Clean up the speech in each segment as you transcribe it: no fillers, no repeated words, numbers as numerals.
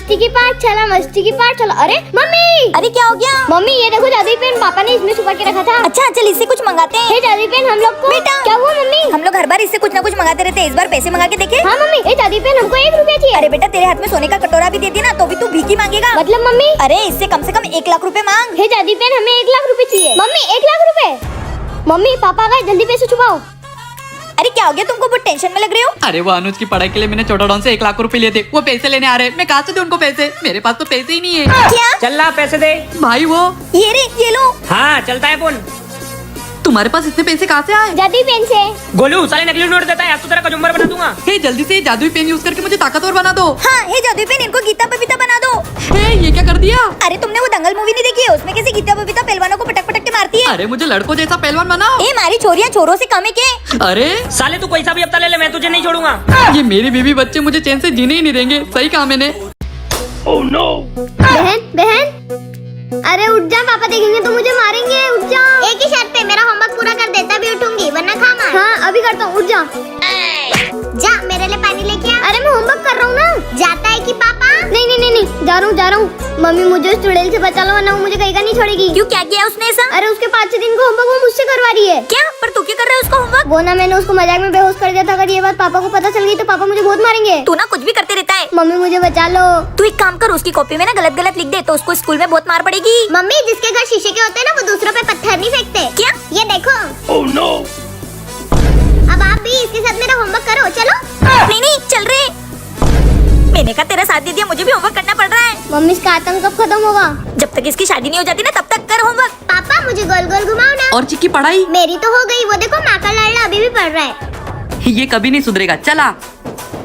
मस्ती की पाठशाला। अरे मम्मी, अरे क्या हो गया? मम्मी ये देखो जादुई पेन पापा ने इसमें छुपा के रखा था। अच्छा चल इससे कुछ मंगाते हैं। ये जादुई पेन हम लोग को। बेटा क्या हुआ मम्मी? हम लोग हर बार इससे कुछ ना कुछ मंगाते रहते हैं, इस बार पैसे मंगा के देखे। हाँ मम्मी, ये जादुई पेन हमको 1 रुपया चाहिए। अरे बेटा तेरे हाथ में सोने का कटोरा भी देती ना तो भी तू भीख ही मांगेगा। मतलब मम्मी? अरे इससे कम से कम 1 लाख रुपए मांग। ये जादुई पेन हमें 1 लाख रुपए चाहिए। मम्मी 1 लाख रुपए? मम्मी पापा का जल्दी पैसे छुपाओ। अरे क्या हो गया तुमको, बहुत टेंशन में लग रहे हो? अरे वो अनुज की पढ़ाई के लिए मैंने छोटा डॉन से 1 लाख रुपए लिए थे, वो पैसे लेने आ रहे हैं। मैं कहाँ से दूं उनको पैसे? मेरे पास तो पैसे ही नहीं है। क्या? चल रहा पैसे दे भाई वो ये रे ये लो। हाँ चलता है फोन। तुम्हारे पास इतने पैसे कहाँ से आए? जादुई पेन से। गोलू साले नकली नोट देता है, आज तो तेरा कचुम्बर बना दूंगा। हे जल्दी से जादुई पेन यूज करके मुझे ताकतवर बना दो। हाँ ये जादुई पेन इनको गीता बबीता बना दो। हे ये क्या कर दिया? अरे तुमने वो दंगल मूवी नहीं देखी है? उसमें कैसे गीता बबीता पहलवानों को पटक पटक के मारती है। अरे मुझे लड़कों जैसा पहलवान बनाओ। ए मारी छोरियां छोरों से कम है के? अरे साले तू कोई सा भी हफ्ता ले ले, मैं तुझे नहीं छोड़ूंगा। ये मेरी बीवी बच्चे मुझे चैन से जीने ही नहीं देंगे। सही कहा मैंने। बहन अरे उठ जा, पापा देखेंगे तो मुझे मारेंगे। उठ जा। एक ही शर्त पे, मेरा होमवर्क पूरा कर दे तभी उठूंगी, वरना खा मार। हाँ अभी करता हूँ, उठ जा। जा मेरे लिए पानी लेके आ। अरे मैं होमवर्क कर रहा हूँ ना। जाता है कि पापा? नहीं जा रहा हूँ। मम्मी मुझे उस चुड़ैल से बचा लो वरना वो मुझे कहीं का नहीं छोड़ेगी। क्यों क्या किया उसने ऐसा? अरे उसके 5-6 दिन का होमवर्क वो मुझसे करवा रही है। क्या? पर तू क्या कर रहा है उसका होमवर्क? वो ना मैंने उसको मजाक में बेहोश कर दिया था। अगर ये बात पापा को पता चल गई तो पापा मुझे बहुत मारेंगे। तू ना कुछ भी करते रहता है। मम्मी मुझे बचा लो। तू एक काम कर, उसकी कॉपी में ना गलत गलत लिख दे तो उसको स्कूल में बहुत मार पड़ेगी। मम्मी जिसके घर शीशे के होते हैं ना वो दूसरों पे पत्थर नहीं फेंकते। क्या? ये देखो। अब आप भी इसके साथ मेरा होमवर्क करो। चलो। नहीं चल रहे। मैंने कहा तेरा साथ दे दिया, मुझे भी होमवर्क करना पड़ रहा है। मम्मी इसका आतंक कब खत्म होगा? जब तक इसकी शादी नहीं हो जाती ना तब तक कर होमवर्क। पापा मुझे गोल गोल घुमाओ ना। और चिक्की पढ़ाई? मेरी तो हो गई, वो देखो माँ का लाडला अभी भी पढ़ रहा है। ये कभी नहीं सुधरेगा। चला,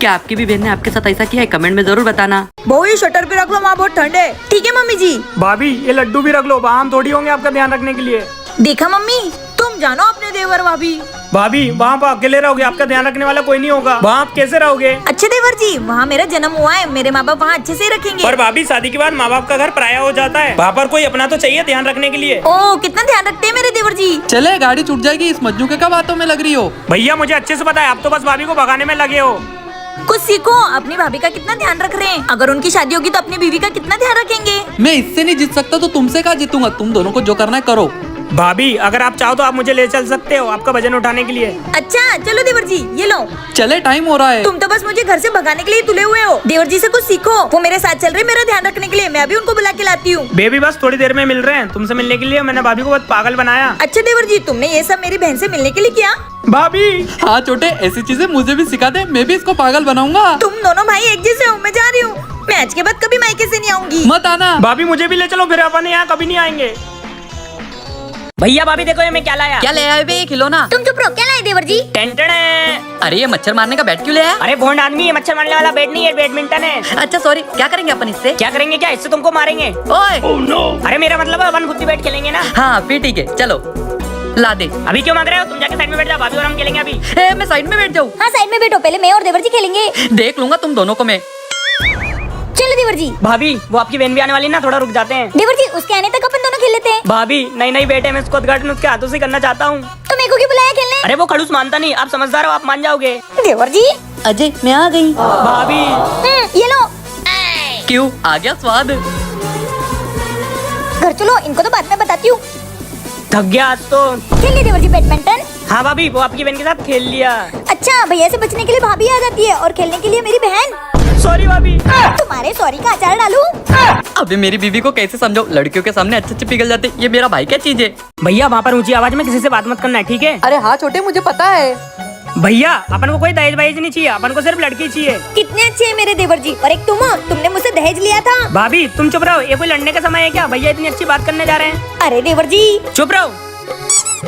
क्या आपकी भी बहन ने आपके साथ ऐसा किया है? कमेंट में जरूर बताना। बहु ये शटर पे रख लो, वहाँ बहुत ठंड है। ठीक है मम्मी जी। भाभी ये लड्डू भी रख लो, हम थोड़ी होंगे आपका ध्यान रखने के लिए। देखा मम्मी, तुम जानो अपने देवर भाभी। भाभी वहाँ पर अकेले रहोगे, आपका ध्यान रखने वाला कोई नहीं होगा। वहाँ आप कैसे रहोगे? अच्छे देवर जी, वहाँ मेरा जन्म हुआ है, मेरे माँ बाप वहाँ अच्छे से रखेंगे। और भाभी शादी के बाद माँ बाप का घर पराया हो जाता है, वहाँ पर कोई अपना तो चाहिए ध्यान रखने के लिए। ओ कितना ध्यान रखते हैं मेरे देवर जी। चले गाड़ी छूट जाएगी। इस मज्जू के क्या बातों में लग रही हो? भैया मुझे अच्छे से पता है, आप तो बस भाभी को भगाने में लगे हो। कुछ सीखो, अपनी भाभी का कितना ध्यान रख रहे हैं। अगर उनकी शादी होगी तो अपनी बीवी का कितना ध्यान रखेंगे। मैं इससे नहीं जीत सकता तो तुमसे क्या जीतूंगा? तुम दोनों को जो करना है करो। भाभी अगर आप चाहो तो आप मुझे ले चल सकते हो आपका वजन उठाने के लिए। अच्छा चलो देवर जी, ये लो। चले टाइम हो रहा है। तुम तो बस मुझे घर से भगाने के लिए तुले हुए हो। देवर जी से कुछ सीखो, वो मेरे साथ चल रहे मेरा ध्यान रखने के लिए। मैं अभी उनको बुला के लाती हूँ। बेबी बस थोड़ी देर में मिल रहे हैं, तुमसे मिलने के लिए मैंने भाभी को बहुत पागल बनाया। अच्छा देवर जी, तुमने ये सब मेरी बहन से मिलने के लिए किया? भाभी हाँ छोटे, ऐसी चीजें मुझे भी सिखा दे, मैं भी इसको पागल बनाऊंगा। तुम दोनों भाई एक जैसे हो। मैं जा रही हूँ, मैं आज के बाद कभी मायके से नहीं आऊंगी। मत आना। भाभी मुझे भी ले चलो, फिर अपन यहाँ कभी नहीं आएंगे। भैया भाभी देखो ये मैं क्या लाया। क्या ले आए बे? खिलौना? तुम चुप रहो, क्या लाए देवर जी? टेंटन है। अरे ये मच्छर मारने का बैट क्यों ले आया? अरे भोंड आदमी, ये मच्छर मारने वाला बैट नहीं है, बैडमिंटन है। अच्छा सॉरी, क्या करेंगे अपन इससे? क्या करेंगे? क्या इससे तुमको मारेंगे? ओए अरे मेरा मतलब अपन खुद ही बैठ खेलेंगे ना। हाँ फिर ठीक है, चलो ला दे। अभी क्यों मांग रहे हो? तुम जाके साइड में बैठ जाओ, भाभी और हम खेलेंगे अभी। मैं साइड में बैठ जाऊँ? हाँ साइड में बैठो, पहले मैं और देवर जी खेलेंगे। देख लूंगा तुम दोनों को मैं। चलो देवर जी। भाभी वो आपकी बहन भी आने वाली है ना, थोड़ा रुक जाते हैं। देवर जी उसके आने तक अपन दोनों खेल लेते हैं। भाभी नई बेटे में इसको उद्घाटन उसके हाथों से करना चाहता हूँ। तो मेरे को क्यों बुलाया खेलने? अरे वो खड़ूस मानता नहीं, आप समझदार हो, आप मान जाओगे। देवर जी। अजय मैं आ गई। भाभी ये लो। क्यों आ गया स्वाद? घर चलो, इनको तो बाद में बताती हूँ। थक गया आज तो। खेल लिए देवर जी बैडमिंटन? हाँ भाभी वो आपकी बहन के साथ खेल लिया। अच्छा भैया से बचने के लिए भाभी आ जाती है और खेलने के लिए मेरी बहन। सॉरी भाभी। तुम्हारे सॉरी का अचार डालूं? अबे मेरी बीवी को कैसे समझाऊं? लड़कियों के सामने अच्छे पिघल जाते। ये मेरा भाई क्या चीज है? भैया वहाँ पर ऊंची आवाज में किसी से बात मत करना है, ठीक है? अरे हाँ छोटे, मुझे पता है। भैया अपन को कोई दहेज नहीं चाहिए, अपन को सिर्फ लड़की चाहिए। कितने अच्छे हैं मेरे देवर जी। और एक तुम हो, तुमने मुझसे दहेज लिया था। भाभी तुम चुप रहो, ये कोई लड़ने का समय है क्या? भैया इतनी अच्छी बात करने जा रहे हैं। अरे देवर जी चुप रहो।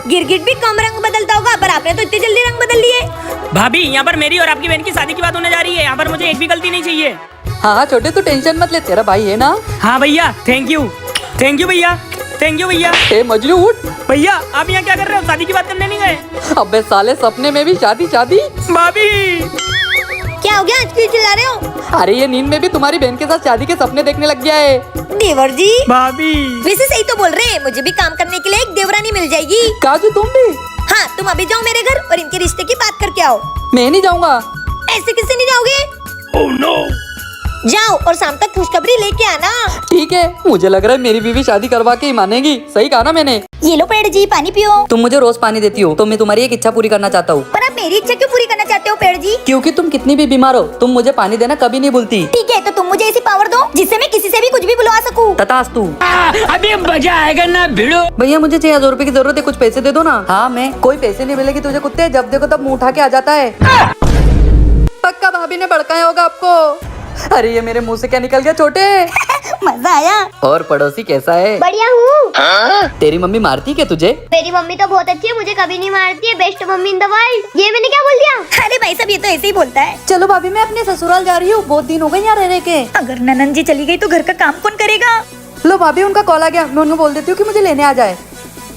गिरगिट भी कम रंग बदलता होगा, पर आपने तो इतनी जल्दी रंग बदल लिए। भाभी यहाँ पर मेरी और आपकी बहन की शादी की बात होने जा रही है, यहाँ पर मुझे एक भी गलती नहीं चाहिए। हाँ छोटे तू टेंशन मत ले, तेरा भाई है ना। हाँ भैया थैंक यू भैया, थैंक यू भैया। ए मजनू उठ। भैया आप यहाँ क्या कर रहे हो? शादी की बात करने नहीं गए? अबे साले सपने में भी शादी। भाभी क्या हो गया, आज क्यों चिल्ला रहे हो? अरे ये नींद में भी तुम्हारी बहन के साथ शादी के सपने देखने लग गया है। देवर जी भाभी वैसे सही तो बोल रहे हैं, मुझे भी काम करने के लिए एक देवरानी मिल जाएगी। काजू तुम भी? हाँ तुम अभी जाओ मेरे घर और इनके रिश्ते की बात करके आओ। मैं नहीं जाऊंगा। ऐसे किससे नहीं जाओगे? जाओ और शाम तक खुशखबरी लेके आना। ठीक है, मुझे लग रहा है मेरी बीवी शादी करवा के ही मानेगी। सही कहा ना मैंने। ये लो पेड़ जी, पानी पियो। तुम मुझे रोज पानी देती हो, तो मैं तुम्हारी एक इच्छा पूरी करना चाहता हूँ। पर आप मेरी इच्छा क्यों पूरी करना चाहते हो पेड़ जी? क्योंकि तुम कितनी भी बीमार हो, तुम मुझे पानी देना कभी नहीं भूलती। ठीक है, तो तुम मुझे ऐसी पावर दो जिससे मैं किसी से भी कुछ भी बुलवा सकूं। तथास्तु। अभी मजा आएगा ना भिड़ो। भैया मुझे 6,000 रुपए की जरूरत है, कुछ पैसे दे दो ना। हाँ मैं, कोई पैसे नहीं मिलेगी तुझे कुत्ते, जब देखो तब मुंह उठा के आ जाता है। पक्का भाभी ने भड़काया होगा आपको। अरे ये मेरे मुंह से क्या निकल गया छोटे। मजा आया। और पड़ोसी कैसा है? बढ़िया हूँ। तेरी मम्मी मारती क्या तुझे? मेरी मम्मी तो बहुत अच्छी है, मुझे कभी नहीं मारती है। Best mummy in the world. ये मैंने क्या बोल दिया? अरे भाई साहब, ये तो ऐसे ही बोलता है। चलो भाभी मैं अपने ससुराल जा रही हूँ, बहुत दिन हो गए यहाँ रह के। अगर ननन जी चली गई तो घर का काम कौन करेगा? लो भाभी उनका कॉल आ गया, मैं उनको बोल देती हूँ कि मुझे लेने आ जाए।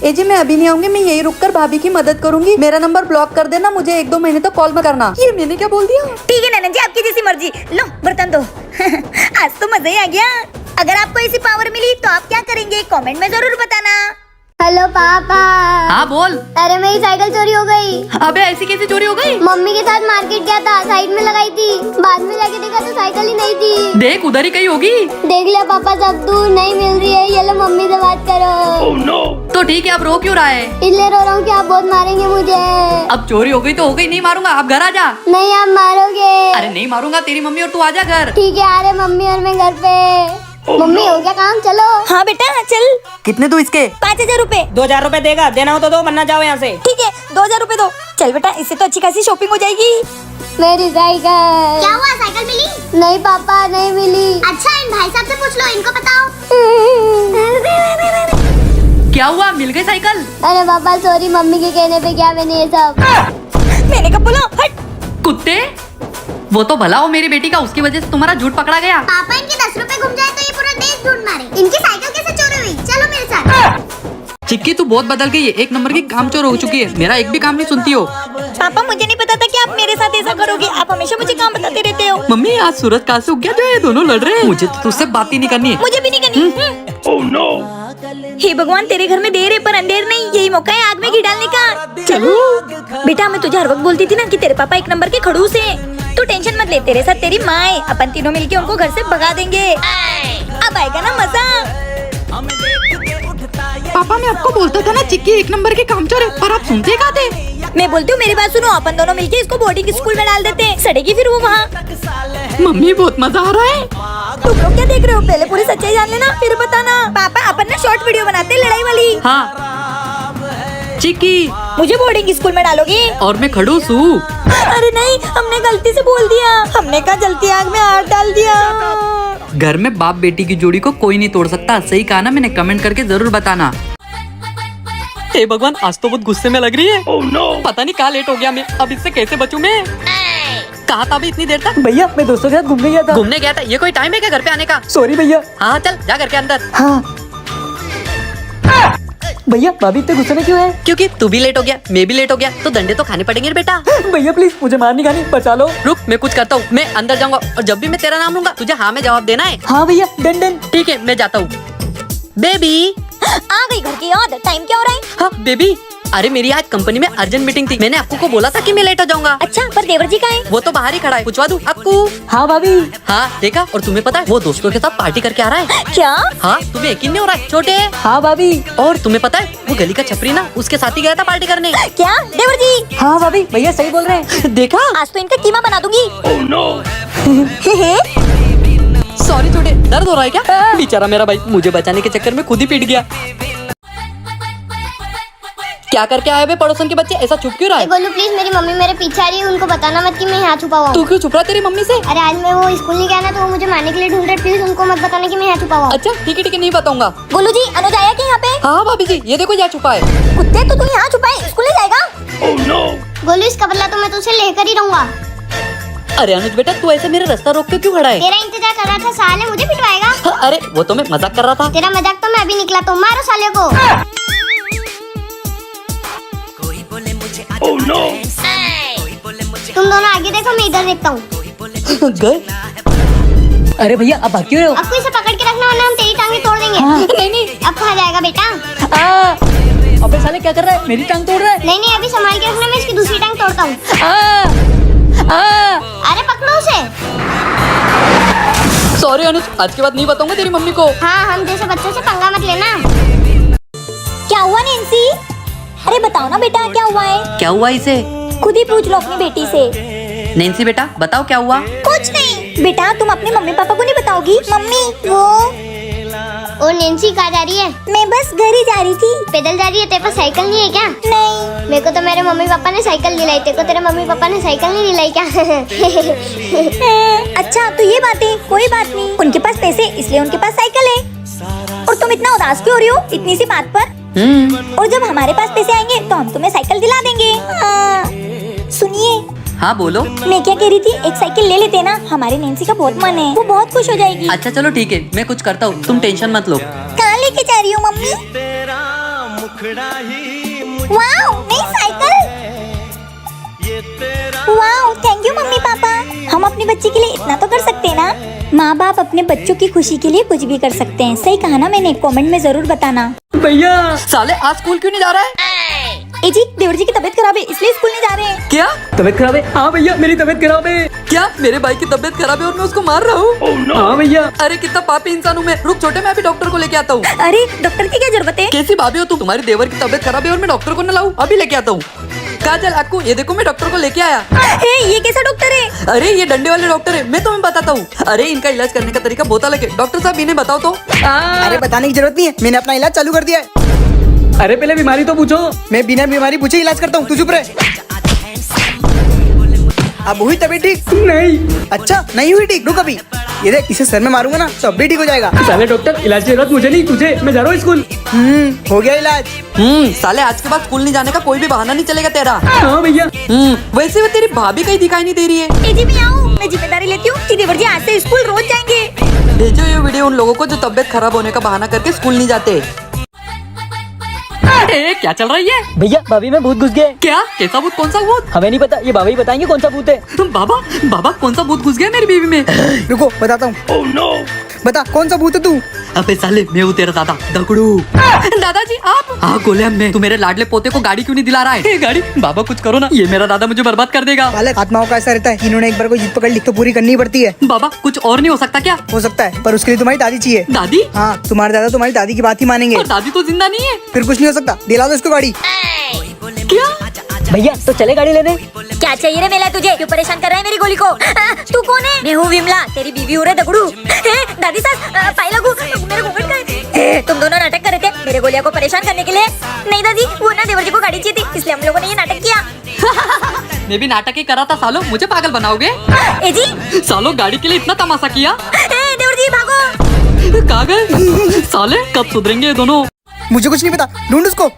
ए जी मैं अभी नहीं आऊंगी, मैं यही रुककर भाभी की मदद करूंगी। मेरा नंबर ब्लॉक कर देना, मुझे 1-2 महीने तक कॉल मत करना। ये मैंने क्या बोल दिया? ठीक है ननन जी, आपकी जैसी मर्जी। लो बर्तन दो। आज तो मजा ही आ गया। अगर आपको ऐसी पावर मिली तो आप क्या करेंगे, कमेंट में जरूर बताना। हेलो पापा। हाँ बोल। अरे मेरी साइकिल चोरी हो गई। अबे ऐसी कैसे चोरी हो गई? मम्मी के साथ मार्केट गया था, साइड में लगाई थी। बाद में जाके देखा तो साइकिल ही नहीं थी। देख उधर ही कहीं होगी। देख लिया पापा, सब दूर नहीं मिल रही है। ये लो मम्मी से बात करो। तो ठीक है, अब रो क्यों रहा है? इसलिए रो रहा हूँ कि आप बहुत मारेंगे मुझे। अब चोरी हो गई तो हो गई, नहीं मारूंगा। आप घर आ जा। नहीं आप मारोगे। अरे नहीं मारूंगा, तेरी मम्मी और तू आ जा घर। ठीक है आ रहे मम्मी और मैं घर पे। मम्मी हो गया काम, चलो। हाँ बेटा चल। कितने दो इसके? 5,000 रूपए। 2,000 रुपए देगा, देना हो तो दो, वरना जाओ यहाँ से। ठीक है 2,000 रूपए दो। चल बेटा, इससे तो अच्छी खासी शॉपिंग हो जाएगी। मेरी साइकिल। क्या हुआ, साइकिल मिली? नहीं पापा नहीं मिली। अच्छा इन भाई साहब से पूछ लो, इनको बताओ। क्या हुआ, मिल गई साइकिल? अरे पापा सॉरी, मम्मी के कहने पे क्या मैंने ये सब। मैंने कब बोला? हट। कुत्ते, वो तो भला हो मेरी बेटी का, उसकी वजह से तुम्हारा झूठ पकड़ा गया। पापा इनके 10 रुपए घूम जाए तो ये पूरा देश झूठ मारे। इनकी साइकिल कैसे चोरी हुई? चलो मेरे साथ। चिक्की तू बहुत बदल गई है, एक नंबर की कामचोर हो चुकी है। मेरा एक भी काम नहीं सुनती हो। पापा मुझे नहीं पता था कि आप मेरे साथ ऐसा करोगे। आप हमेशा मुझे काम बताते रहते हो। मम्मी आज सूरज कहाँ से उग गया जो ये दोनों लड़ रहे हैं? मुझे तो तुझसे बात ही नहीं करनी है। मुझे भी नहीं करनी। हे भगवान, तेरे घर में देर है पर अंधेर नहीं। यही मौका है आग में घी डालने का। चलो बेटा, मैं तुझे हर वक्त बोलती थी ना कि तेरे पापा एक नंबर के खड़ूस हैं। तू टेंशन मत ले, तेरे साथ तेरी माँ है। अपन तीनों मिलके उनको घर से भगा देंगे। अब आएगा ना मजा। पापा मैं आपको बोलता था ना चिक्की एक नंबर के कामचोर है, पर आप सुनते कहाँ थे? मैं बोलती हूँ मेरी बात सुनो, अपन दोनों मिलके इसको बोर्डिंग स्कूल में डाल देते हैं। सड़ेगी फिर वो वहाँ। मम्मी बहुत मजा आ रहा है। तुम लोग क्या देख रहे हो? पहले पूरी सच्चाई जान लेना फिर बताना। पापा अपन ना शॉर्ट वीडियो बनाते हैं लड़ाई वाली। हाँ चिक्की, मुझे बोर्डिंग स्कूल में डालोगी? और मैं खड़ूस हूँ। अरे नहीं, हमने गलती से बोल दिया। हमने कहा जलती आग में हाथ डाल दिया। घर में बाप बेटी की जोड़ी को कोई नहीं तोड़ सकता। सही कहा ना मैंने? कमेंट करके जरूर बताना। हे भगवान, आज तो बहुत गुस्से में लग रही है। पता नहीं कहाँ लेट हो गया मैं, अब इससे कैसे बचूं मैं? कहाँ था अभी इतनी देर तक? भैया मैं दोस्तों के साथ घूमने गया था। घूमने गया था? ये कोई टाइम है क्या घर पे आने का? सॉरी भैया। हाँ चल जा घर के अंदर। हाँ भैया, भाभी इतने गुस्से में क्यों है? क्योंकि तू भी लेट हो गया, मैं भी लेट हो गया, तो डंडे तो खाने पड़ेंगे बेटा। भैया प्लीज मुझे मार नहीं खानी, बचा लो। रुक मैं कुछ करता हूँ। मैं अंदर जाऊंगा और जब भी मैं तेरा नाम लूंगा तुझे हाँ में जवाब देना है। हाँ भैया डन डन। ठीक है मैं जाता हूँ। बेबी आ गई घर की याद। टाइम क्या हो रहा है? हाँ बेबी, अरे मेरी आज कंपनी में अर्जेंट मीटिंग थी। मैंने अक्कू को बोला था कि मैं लेट हो जाऊंगा। अच्छा, पर देवर जी कहाँ है? वो तो बाहर ही खड़ा है, पूछवा दूं अक्कू? हाँ भाभी। हाँ देखा, और तुम्हें पता है वो दोस्तों के साथ पार्टी करके आ रहा है। क्या? हाँ तुम्हें यकीन नहीं हो रहा है छोटे? हाँ भाभी। और तुम्हें पता है वो गली का छपरी ना, उसके साथ ही गया था पार्टी करने। क्या देवर जी? हाँ भाभी, भैया सही बोल रहे हैं। देखा? आज तो इनका कीमा बना दूंगी। सॉरी छोटे, दर्द हो रहा है क्या? बेचारा मेरा भाई मुझे बचाने के चक्कर में खुद ही पिट गया। क्या करके आए बे पड़ोसन के बच्चे, ऐसा चुप क्यों रहा है? गोलू प्लीज, मेरी मम्मी मेरे पीछे आ रही है, उनको बताना मत कि मैं यहाँ छुपा हुआ हूँ। तू क्यों छुप रहा तेरी मम्मी से? अरे आज मैं वो स्कूल नहीं गया ना, तो वो मुझे मारने के लिए ढूंढ रहे। प्लीज उनको मत बताना कि मैं यहाँ छुपा हुआ हूँ। अच्छा ठीक है नहीं बताऊंगा। गोलू जी, अनुज आया क्या यहाँ पे? हाँ भाभी जी, ये देखो यहाँ छुपा है। कुत्ते, तो तू यहाँ छुपा है, स्कूल नहीं जाएगा? गोलू इसका बदला तो मैं तुझसे लेकर ही रहूंगा। अरे अनुज बेटा, तू ऐसे मेरे रास्ता रोक के क्यों खड़ा है? तेरा इंतजार कर रहा था, साले मुझे पिटवाएगा। हाँ, अरे वो तो मैं मजाक कर रहा था। तेरा मजाक तो मैं अभी निकला, तो मारो साले को। तुम दोनों आगे देखो, मैं इधर देखता हूँ। गए? अरे भैया अब भाग क्यों रहे हो? अब इसे पकड़ के रखना वरना हम तेरी टांगे तोड़ देंगे। नहीं नहीं। अब कहाँ जाएगा बेटा? अबे साले क्या कर रहा है? मेरी टांग तोड़ रहा है। नहीं नहीं, अभी संभाल के रखना, मैं इसकी दूसरी टांग तोड़ता हूँ। अरे पकड़ो उसे। सॉरी अनुज, आज के बाद नहीं बताऊंगा तेरी मम्मी को। हाँ, हम जैसे बच्चों से पंगा मत लेना। क्या हुआ नैन्सी? अरे बताओ ना बेटा, क्या हुआ है? क्या हुआ इसे? खुद ही पूछ लो अपनी बेटी से। नैन्सी बेटा बताओ क्या हुआ? कुछ नहीं बेटा, तुम अपने मम्मी पापा को नहीं बताओगी? मम्मी वो ओ नैन्सी कहाँ जा रही है? मैं बस घर ही जा रही थी। पैदल जा रही है? तेरे पास साइकिल नहीं है क्या? नहीं। मेरे को तो मेरे मम्मी पापा ने साइकिल दिलाई, तेरे को तेरे मम्मी पापा ने साइकिल नहीं दिलाई क्या? अच्छा तो ये बात है, कोई बात नहीं। उनके पास पैसे इसलिए उनके पास साइकिल है। और तुम इतना उदास क्यों हो रही हो इतनी सी बात पर? और जब हमारे पास पैसे आएंगे तो हम तुम्हें साइकिल दिला देंगे। सुनिए। हाँ बोलो। मैं क्या कह रही थी, एक साइकिल ले लेते ना, हमारी नैन्सी का बहुत मन है, वो बहुत खुश हो जाएगी। अच्छा चलो ठीक है, मैं कुछ करता हूँ, तुम टेंशन मत लो। कहाँ लेके जा रही हो मम्मी? वाओ, नई cycle. Wow, thank you mummy papa. हम अपने बच्चे के लिए इतना तो कर सकते हैं ना। माँ बाप अपने बच्चों की खुशी के लिए कुछ भी कर सकते हैं। सही कहा ना मैंने? कमेंट में जरूर बताना। भैया साले आज स्कूल क्यों नहीं जा रहा है? ए जी, देवर जी की तबीयत खराब है इसलिए स्कूल नहीं जा रहे हैं। क्या तबीयत खराब है? हाँ भैया मेरी तबीयत खराब है। क्या मेरे भाई की तबीयत खराब है और मैं उसको मार रहा हूँ? हाँ भैया। अरे कितना पापी इंसान हूँ मैं। रुक छोटे, मैं अभी डॉक्टर को लेके आता हूँ। अरे डॉक्टर की क्या जरूरत है? कैसी भाभी हो तुम? तुम्हारी देवर की तबीयत खराब है और मैं डॉक्टर को न लाऊं? अभी लेके आता हूँ। काजल अक्कू, ये देखो मैं डॉक्टर को लेके आया। ये कैसा डॉक्टर है? अरे ये डंडे वाले डॉक्टर है, मैं तुम्हें बताता हूँ। अरे इनका इलाज करने का तरीका बहुत अलग है। डॉक्टर साहब इन्हें बताओ तो। अरे बताने की जरूरत नहीं है, मैंने अपना इलाज चालू कर दिया है। अरे पहले बीमारी तो पूछो। मैं बिना बीमारी पूछे इलाज करता हूँ, तू चुप रहे। अब हुई तबीयत ठीक? नहीं। अच्छा नहीं हुई ठीक, रुक अभी। ये देख, इसे सर में मारूंगा ना तो अब भी ठीक हो जाएगा। साले डॉक्टर, इलाज की जरूरत मुझे नहीं तुझे, मैं जा रहा हूँ स्कूल। हो गया इलाज। साले आज के बाद स्कूल नहीं जाने का कोई भी बहाना नहीं चलेगा तेरा। हाँ भैया। वैसे वो तेरी भाभी कहीं दिखाई नहीं दे रही है। ए जी मैं आऊँ, मैं जिम्मेदारी लेती हूँ कि देवर जी आज से स्कूल रोज जाएंगे। भेजो ये वीडियो उन लोगों को जो तबीयत खराब होने का बहाना करके स्कूल नहीं जाते। क्या चल रही है? भैया भाभी में भूत घुस गए। क्या? कैसा भूत? कौन सा भूत? हमें नहीं पता, ये बाबा ही बताएंगे कौन सा भूत है। बाबा बाबा कौन सा भूत घुस गया मेरी बीवी में? रुको बताता हूँ। बता कौन सा भूत है तू? अबे साले मैं हूँ तेरा दादा दगड़ू। दादाजी आप? हाँ गोले मैं। तू मेरे लाडले पोते को गाड़ी क्यों नहीं दिला रहा है? गाड़ी? बाबा कुछ करो ना, ये मेरा दादा मुझे बर्बाद कर देगा। बालक आत्माओं का ऐसा रहता है, इन्होंने एक बार कोई जिद पकड़ ली तो पूरी करनी पड़ती है। बाबा कुछ और नहीं हो सकता क्या? हो सकता है, पर उसके लिए तुम्हारी दादी चाहिए। दादी? हाँ, तुम्हारे दादा तुम्हारी दादी की बात ही मानेंगे। और दादी तो जिंदा नहीं है। फिर कुछ नहीं हो सकता, दिला दो इसको गाड़ी। क्या? भैया तो चले गाड़ी लेने। क्या चाहिए रे मेला तुझे? क्यों परेशान कर रहा है मेरी गोली को? तू कौन है? मैं हूँ विमला, तेरी बीवी हो रे दगड़ू। दादी सास पाई लगू मेरे घूंघट का। तुम दोनों नाटक कर रहे थे मेरे गोलिया को परेशान करने के लिए। नहीं दादी, वो ना देवर जी को गाड़ी चाहिए थी इसलिए हम लोगों ने ये नाटक किया। मैं भी नाटक ही करा था सालो, मुझे पागल बनाओगे? ए जी सालो गाड़ी के लिए इतना तमाशा किया। देवर जी भागो। कहाँ गए साले? कब सुधरेंगे ये दोनों? मुझे कुछ नहीं पता, ढूंढ उसको।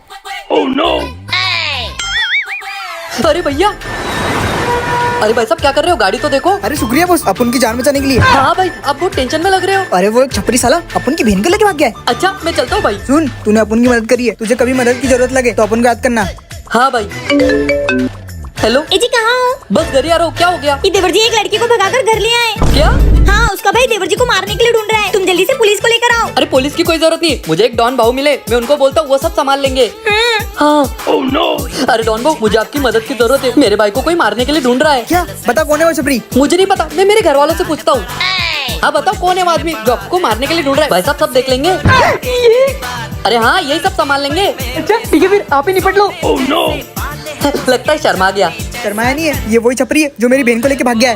अरे भैया, अरे भाई साहब क्या कर रहे हो? गाड़ी तो देखो। अरे शुक्रिया बॉस, अपन की जान बचाने के लिए। हाँ भाई, आप बहुत टेंशन में लग रहे हो। अरे वो एक छपरी साला अपन की बहन को लेके भाग गया है। अच्छा मैं चलता हूँ भाई। सुन, तूने अपन की मदद करी है, तुझे कभी मदद की जरूरत लगे तो अपन को याद करना। हाँ भाई। हेलो ए जी कहाँ हो? बस घर ही आ रहा हूँ। क्या हो गया? ये देवर जी एक लड़की को भगाकर घर ले आए। क्या? हाँ, उसका भाई देवर जी को मारने के लिए ढूंढ रहा है। तुम जल्दी से पुलिस को लेकर आओ। अरे पुलिस की कोई जरूरत नहीं, मुझे एक डॉन भाऊ मिले, मैं उनको बोलता हूँ वो सब संभाल लेंगे। हाँ। अरे डॉन भाऊ मुझे आपकी मदद की जरूरत है, मेरे भाई को कोई मारने के लिए ढूंढ रहा है। क्या? बता कौन है वो छपरी? मुझे नहीं पता, मैं मेरे घर वालों से पूछता हूँ। हाँ बताओ कौन है वो आदमी जो आपको मारने के लिए ढूंढ रहा है? भाई साहब सब देख लेंगे। अरे हाँ यही सब संभाल लेंगे। अच्छा ठीक है, फिर आप ही निपट लो। लगता है शर्मा गया। शर्माया नहीं है, ये वही छपरी है जो मेरी बहन को लेके भाग गया है।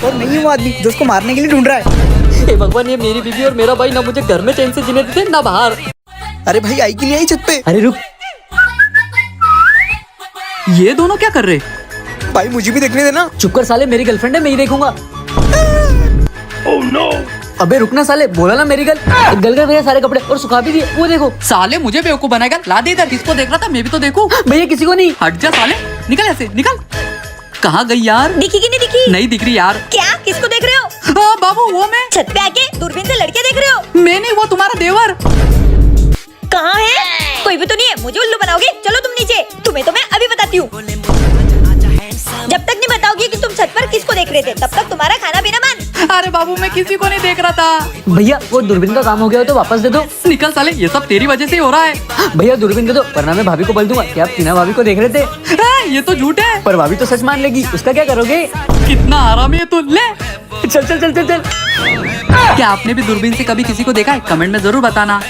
और नहीं वो आदमी जो उसको मारने के लिए ढूंढ रहा है। हे भगवान, ये मेरी बीवी और मेरा भाई ना मुझे घर में चैन से जीने देते ना बाहर। अरे भाई आई कि नहीं आई छत पे? अरे रुक, ये दोनों क्या कर रहे? भाई मुझे भी देखने देना। चुप कर साले, मेरी गर्लफ्रेंड है, मैं ही देखूंगा। अबे रुकना साले, बोला ना मेरी गर्ल। गल गए भैया सारे कपड़े और सुखा भी दिए, वो देखो। साले मुझे बेवकूफ बनाएगा, ला दे इधर। किसको देख रहा था? मैं भी तो देखूं। भैया किसी को नहीं। हट जा साले, निकल ऐसे निकल। कहाँ गई यार? दिखी कि नहीं दिखी? नहीं दिख रही यार। क्या? किसको देख रहे हो? हाँ बाबू वो मैं। छत पे आके दूरबीन से लड़के देख रहे हो? मैं नहीं, वो तुम्हारा देवर। कहाँ है? कोई भी तो नहीं है, मुझे उल्लू बनाओगे? चलो तुम नीचे, तुम्हें तो मैं अभी बताती हूँ। जब तक नहीं बताओगी कि तुम छत पर किसको देख रहे थे तब तक तुम्हारा खाना पीना बंद। अरे बाबू बाबू, मैं किसी को नहीं देख रहा था। भैया वो दूरबीन का काम हो गया हो तो वापस दे दो। निकल साले, ये सब तेरी वजह से ही हो रहा है। भैया दूरबीन दे दो, वरना मैं भाभी को बोल दूंगा कि आप टीना भाभी को देख रहे थे। ये तो झूठ है। पर भाभी तो सच मान लेगी, उसका क्या करोगे? कितना आरामी है तू। ले चल चल चल चल चल। क्या आपने भी दूरबीन से कभी किसी को देखा है? कमेंट में जरूर बताना।